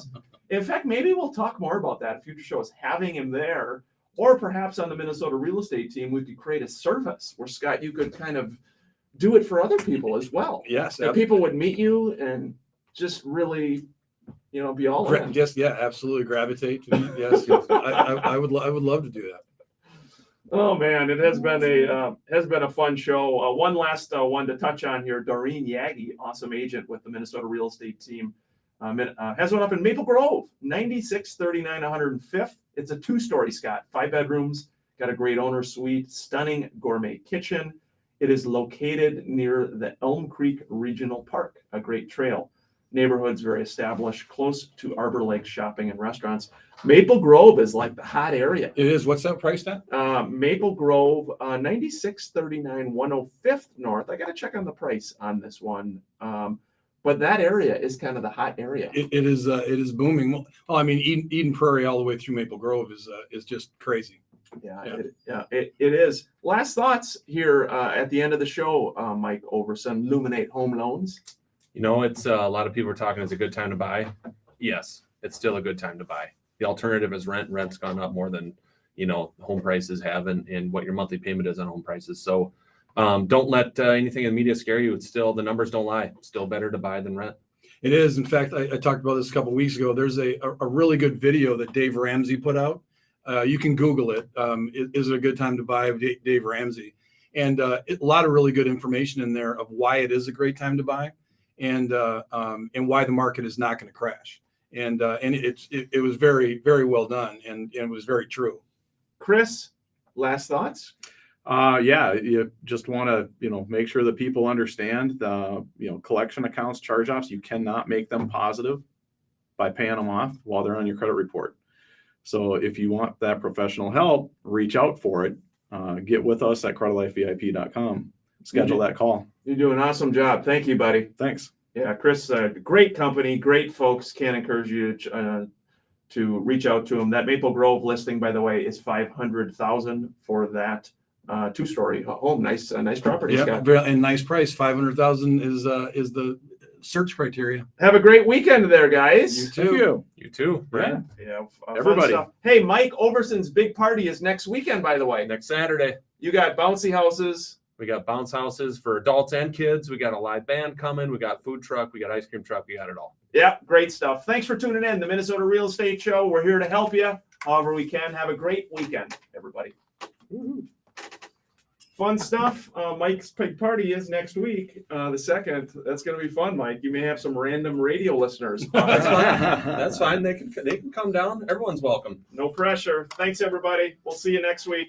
In fact, maybe we'll talk more about that in future shows, having him there, or perhaps on the Minnesota real estate team, we could create a service where, Scott, you could kind of do it for other people as well. Yes. And people would meet you and just really, be all in. Yes, yeah, absolutely gravitate to me. Yes, I would love to do that. Oh man, it has been a fun show. One last one to touch on here. Doreen Yagi, awesome agent with the Minnesota real estate team. Has one up in Maple Grove, 9639 105th. It's a 2-story, Scott, 5 bedrooms, got a great owner suite, stunning gourmet kitchen. It is located near the Elm Creek Regional Park, a great trail. Neighborhood's very established, close to Arbor Lake shopping and restaurants. Maple Grove is like the hot area. It is. What's that priced at? Maple Grove, 9639 105th North. I got to check on the price on this one. But that area is kind of the hot area. It is booming. Well, I mean, Eden Prairie all the way through Maple Grove is just crazy. Yeah, it is. Last thoughts here at the end of the show, Mike Overson, Luminate Home Loans. You know, it's a lot of people are talking it's a good time to buy. Yes, it's still a good time to buy. The alternative is rent. Rent's gone up more than, you know, home prices have and what your monthly payment is on home prices. So don't let anything in the media scare you. It's still, the numbers don't lie. It's still better to buy than rent. It is. In fact, I talked about this a couple of weeks ago. There's a really good video that Dave Ramsey put out. You can Google it. Is it a good time to buy Dave Ramsey? And a lot of really good information in there of why it is a great time to buy, and why the market is not going to crash. And it was very, very well done, and it was very true. Chris, last thoughts? Yeah, you just want to, you know, make sure that people understand the, you know, collection accounts, charge-offs, you cannot make them positive by paying them off while they're on your credit report. So if you want that professional help, reach out for it. Get with us at creditlifevip.com. Schedule that call. You do an awesome job. Thank you, buddy. Thanks. Yeah, Chris, great company, great folks. Can't encourage you to reach out to them. That Maple Grove listing, by the way, is $500,000 for that 2-story home. Nice property. Yeah, Scott. and nice price. 500,000 is the search criteria. Have a great weekend there, guys. You Thank too. you. You too, right? Yeah, fun Everybody. stuff. Hey, Mike Overson's big party is next weekend, by the way. Next Saturday, You got bouncy houses. we got bounce houses for adults and kids. We got a live band coming. We got food truck. We got ice cream truck. We got it all. Yeah, great stuff. Thanks for tuning in. The Minnesota Real Estate Show. We're here to help you however we can. Have a great weekend, everybody. Fun stuff. Mike's big party is next week, the 2nd. That's going to be fun, Mike. You may have some random radio listeners. That's fine. That's fine. They can come down. Everyone's welcome. No pressure. Thanks, everybody. We'll see you next week.